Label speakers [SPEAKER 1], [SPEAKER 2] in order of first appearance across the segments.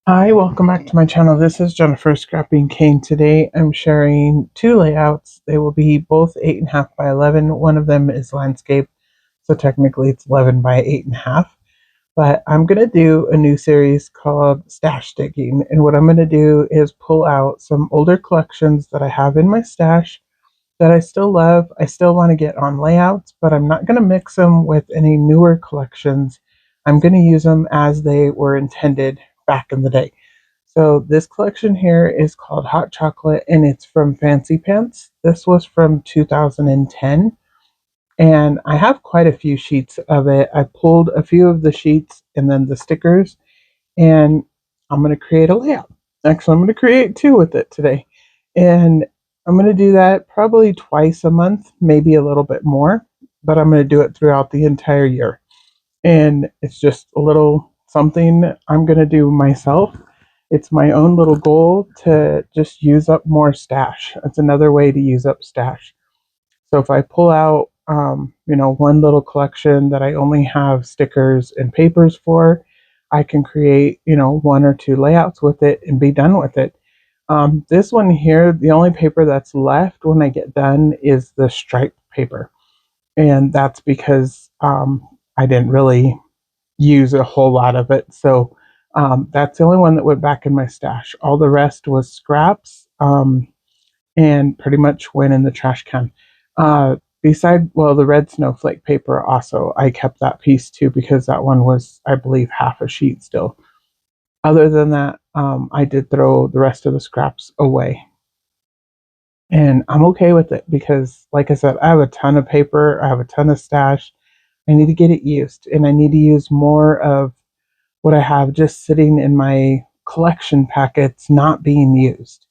[SPEAKER 1] Hi, welcome back to my channel. This is Jennifer Scrapping Cane. Today I'm sharing two layouts. They will be both 8.5 by 11. One of them is landscape, so technically it's 11 by 8.5. But I'm going to do a new series called Stash Digging. And what I'm going to do is pull out some older collections that I have in my stash that I still love. I still want to get on layouts, but I'm not going to mix them with any newer collections. I'm going to use them as they were intended back in the day. So this collection here is called Hot Chocolate and it's from Fancy Pants. This was from 2010 and I have quite a few sheets of it. I pulled a few of the sheets and then the stickers and I'm going to create a layout. Actually, I'm going to create two with it today. And I'm going to do that probably twice a month, maybe a little bit more, but I'm going to do it throughout the entire year. And it's just a little something I'm going to do myself. It's my own little goal to just use up more stash. It's another way to use up stash. So if I pull out, one little collection that I only have stickers and papers for, I can create, one or two layouts with it and be done with it. This one here, the only paper that's left when I get done is the striped paper. And that's because I didn't really use a whole lot of it. So that's the only one that went back in my stash. All the rest was scraps and pretty much went in the trash can. The red snowflake paper also, I kept that piece too because that one was, I believe, half a sheet still. Other than that, I did throw the rest of the scraps away. And I'm okay with it because, like I said, I have a ton of paper, I have a ton of stash. I need to get it used, and I need to use more of what I have just sitting in my collection packets not being used.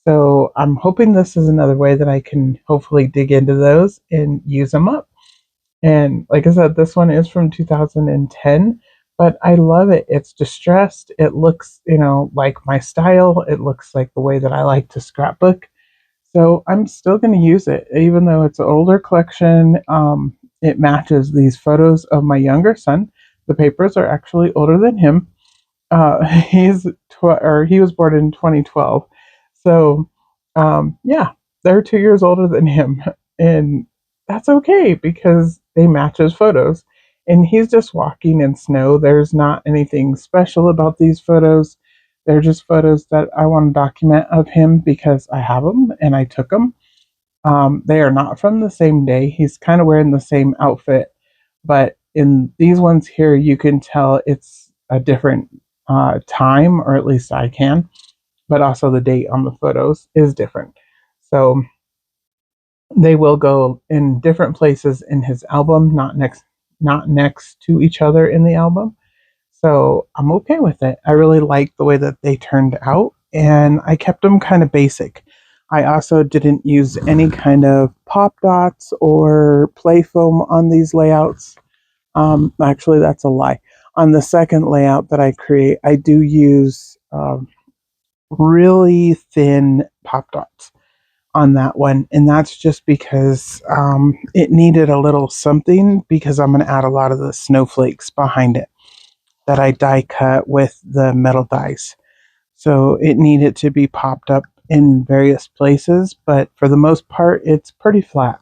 [SPEAKER 1] So I'm hoping this is another way that I can hopefully dig into those and use them up. And like I said, this one is from 2010, but I love it. It's distressed. It looks, like my style. It looks like the way that I like to scrapbook. So I'm still going to use it, even though it's an older collection. It matches these photos of my younger son. The papers are actually older than him. He was born in 2012, so yeah, they're 2 years older than him, and that's okay because they match his photos. And he's just walking in snow. There's not anything special about these photos. They're just photos that I want to document of him because I have them and I took them. They are not from the same day. He's kind of wearing the same outfit, but in these ones here, you can tell it's a different time, or at least I can. But also the date on the photos is different. So they will go in different places in his album, not next to each other in the album. So I'm okay with it. I really like the way that they turned out, and I kept them kind of basic. I also didn't use any kind of pop dots or play foam on these layouts. Actually, that's a lie. On the second layout that I create, I do use really thin pop dots on that one, and that's just because it needed a little something because I'm going to add a lot of the snowflakes behind it that I die cut with the metal dies. So it needed to be popped up in various places, but for the most part, it's pretty flat.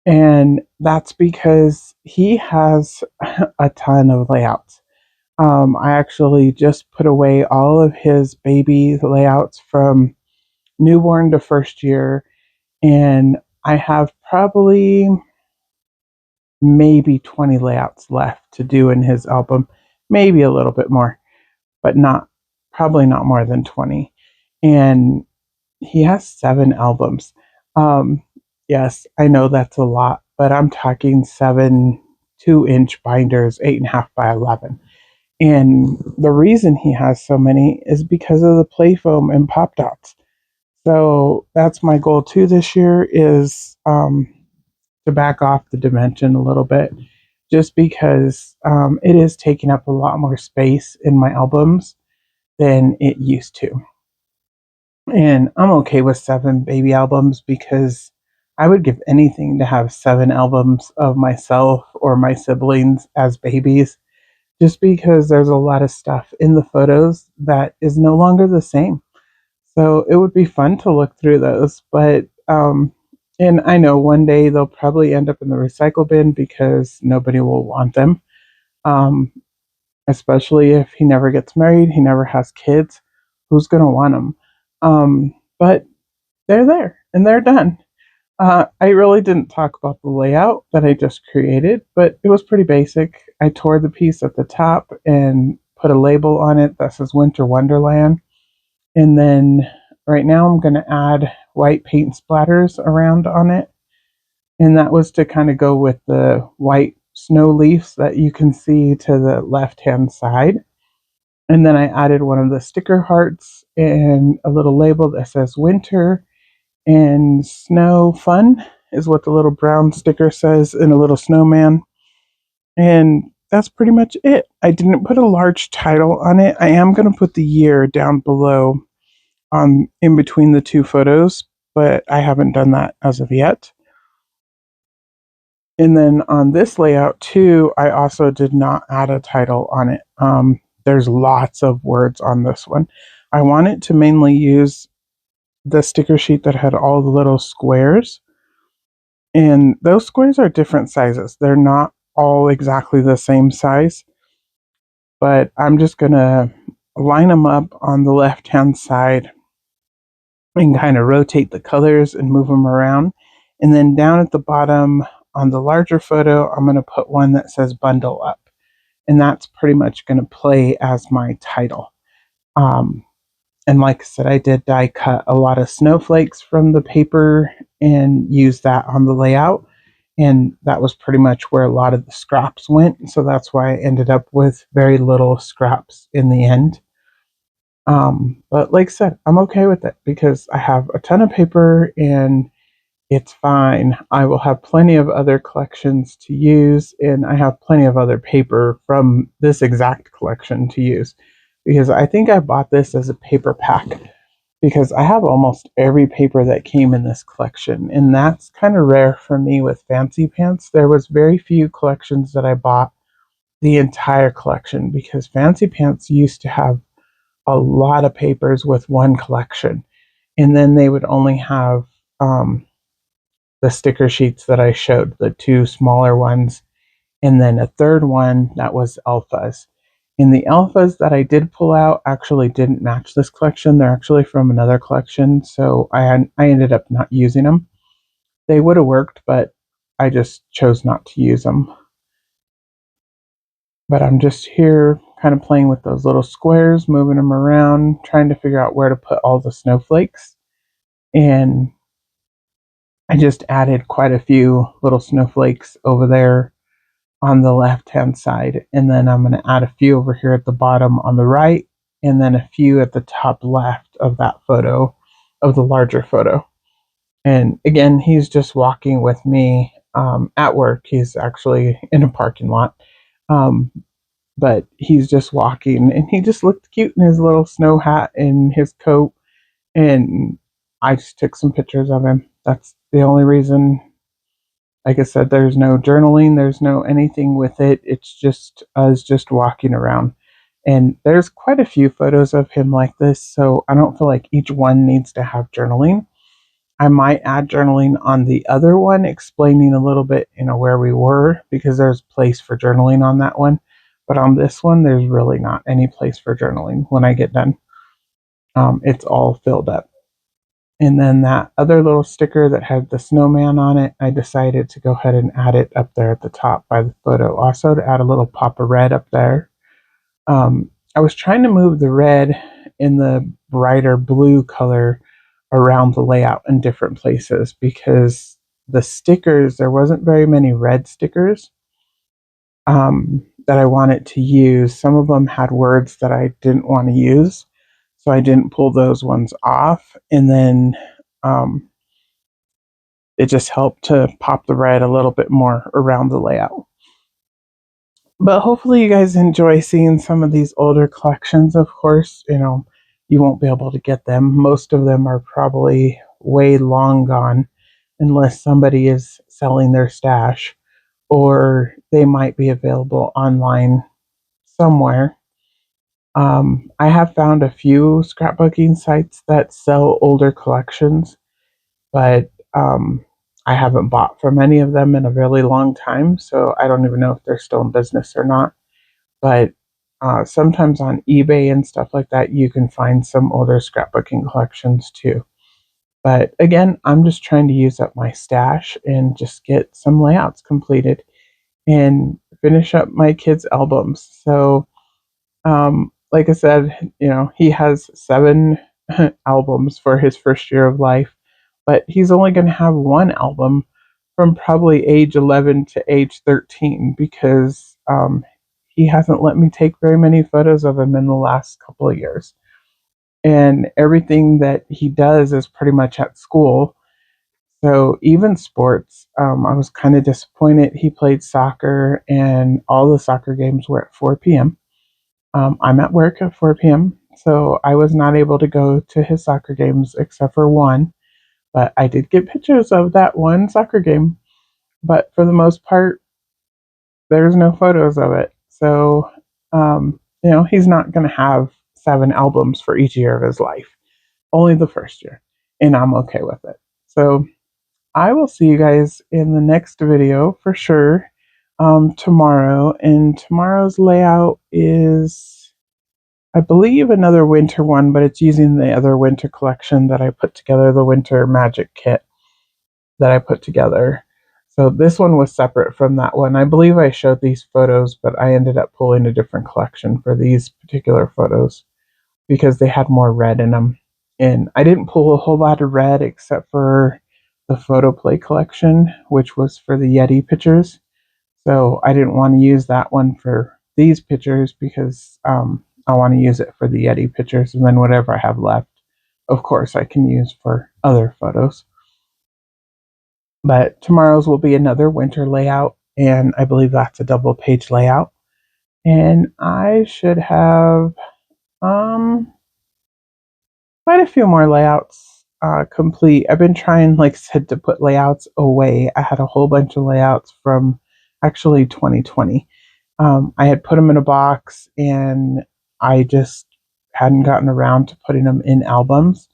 [SPEAKER 1] And that's because he has a ton of layouts. I actually just put away all of his baby layouts from newborn to first year, and I have probably maybe 20 layouts left to do in his album, maybe a little bit more, but not probably not more than 20. And he has 7 albums. Um, yes, I know that's a lot, but I'm talking 7 2-inch binders, 8.5 by 11. And the reason he has so many is because of the play foam and pop dots. So that's my goal too this year is to back off the dimension a little bit, just because it is taking up a lot more space in my albums than it used to. And I'm okay with 7 baby albums because I would give anything to have 7 albums of myself or my siblings as babies. just because there's a lot of stuff in the photos that is no longer the same. So it would be fun to look through those, but and I know one day they'll probably end up in the recycle bin because nobody will want them. Um, Especially if he never gets married, he never has kids. Who's going to want them? But they're there and they're done. I really didn't talk about the layout that I just created, but it was pretty basic. I tore the piece at the top and put a label on it that says Winter Wonderland. And then right now I'm going to add white paint splatters around on it. And that was to kind of go with the white snow leaves that you can see to the left hand side. And then I added one of the sticker hearts and a little label that says winter and snow fun is what the little brown sticker says, and a little snowman. And that's pretty much it. I didn't put a large title on it. I am going to put the year down below on in between the two photos, but I haven't done that as of yet. And then on this layout too, I also did not add a title on it. There's lots of words on this one. I wanted to mainly use the sticker sheet that had all the little squares. And those squares are different sizes. They're not all exactly the same size, but I'm just going to line them up on the left hand side and kind of rotate the colors and move them around. And then down at the bottom on the larger photo, I'm going to put one that says bundle up. And that's pretty much going to play as my title. Um, and like I said, I did die cut a lot of snowflakes from the paper and use that on the layout. And that was pretty much where a lot of the scraps went. So that's why I ended up with very little scraps in the end. But like I said, I'm okay with it because I have a ton of paper and it's fine. I will have plenty of other collections to use, and I have plenty of other paper from this exact collection to use because I think I bought this as a paper pack because I have almost every paper that came in this collection, and that's kind of rare for me with Fancy Pants. There was very few collections that I bought the entire collection because Fancy Pants used to have a lot of papers with one collection, and then they would only have the sticker sheets that I showed, the two smaller ones, and then a third one that was alphas. And the alphas that I did pull out actually didn't match this collection. They're actually from another collection, so I ended up not using them. They would have worked, but I just chose not to use them. But I'm just here kind of playing with those little squares, moving them around, trying to figure out where to put all the snowflakes. And I just added quite a few little snowflakes over there on the left hand side. And then I'm going to add a few over here at the bottom on the right, and then a few at the top left of that photo, of the larger photo. And again, he's just walking with me at work. He's actually in a parking lot. Um, but he's just walking and he just looked cute in his little snow hat and his coat. And I just took some pictures of him. That's the only reason. Like I said, there's no journaling, there's no anything with it. It's just us just walking around. And there's quite a few photos of him like this, so I don't feel like each one needs to have journaling. I might add journaling on the other one, explaining a little bit, where we were, because there's place for journaling on that one. But on this one, there's really not any place for journaling when I get done. It's all filled up. And then that other little sticker that had the snowman on it, I decided to go ahead and add it up there at the top by the photo. Also, to add a little pop of red up there. I was trying to move the red in the brighter blue color around the layout in different places because the stickers, there wasn't very many red stickers that I wanted to use. Some of them had words that I didn't want to use, so I didn't pull those ones off. And then um, it just helped to pop the red a little bit more around the layout. But hopefully you guys enjoy seeing some of these older collections. Of course, you won't be able to get them. Most of them are probably way long gone unless somebody is selling their stash, or they might be available online somewhere. I have found a few scrapbooking sites that sell older collections, but I haven't bought from any of them in a really long time, so I don't even know if they're still in business or not. But sometimes on eBay and stuff like that, you can find some older scrapbooking collections too. But again, I'm just trying to use up my stash and just get some layouts completed and finish up my kids' albums. So, like I said, he has 7 albums for his first year of life, but he's only going to have one album from probably age 11 to age 13 because he hasn't let me take very many photos of him in the last couple of years. And everything that he does is pretty much at school. So even sports, I was kind of disappointed. He played soccer, and all the soccer games were at 4 p.m. I'm at work at 4 p.m., so I was not able to go to his soccer games except for one. But I did get pictures of that one soccer game. But for the most part, there's no photos of it. So, he's not going to have 7 albums for each year of his life, only the first year. And I'm okay with it. So, I will see you guys in the next video for sure tomorrow. And tomorrow's layout is, I believe, another winter one, but it's using the other winter collection that I put together, the winter magic kit that I put together. So this one was separate from that one. I believe I showed these photos, but I ended up pulling a different collection for these particular photos because they had more red in them. And I didn't pull a whole lot of red except for the photo play collection, which was for the Yeti pictures. So I didn't want to use that one for these pictures because I want to use it for the Yeti pictures. And then whatever I have left, of course, I can use for other photos. But tomorrow's will be another winter layout, and I believe that's a double page layout. And I should have quite a few more layouts complete. I've been trying, like I said, to put layouts away. I had a whole bunch of layouts from actually 2020. I had put them in a box, and I just hadn't gotten around to putting them in albums.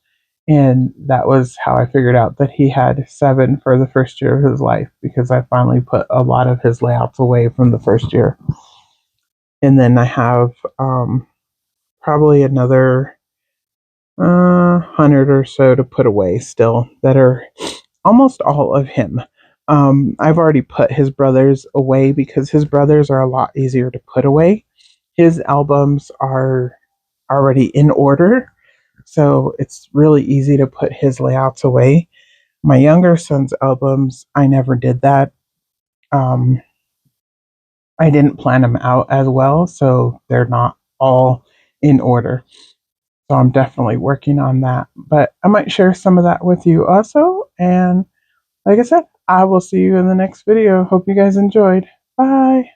[SPEAKER 1] And that was how I figured out that he had 7 for the first year of his life because I finally put a lot of his layouts away from the first year. And then I have probably another 100 or so to put away still that are almost all of him. I've already put his brothers away because his brothers are a lot easier to put away. His albums are already in order, so it's really easy to put his layouts away. My younger son's albums, I never did that. Um, I didn't plan them out as well, so they're not all in order. So I'm definitely working on that. But I might share some of that with you also. And like I said, I will see you in the next video. Hope you guys enjoyed. Bye.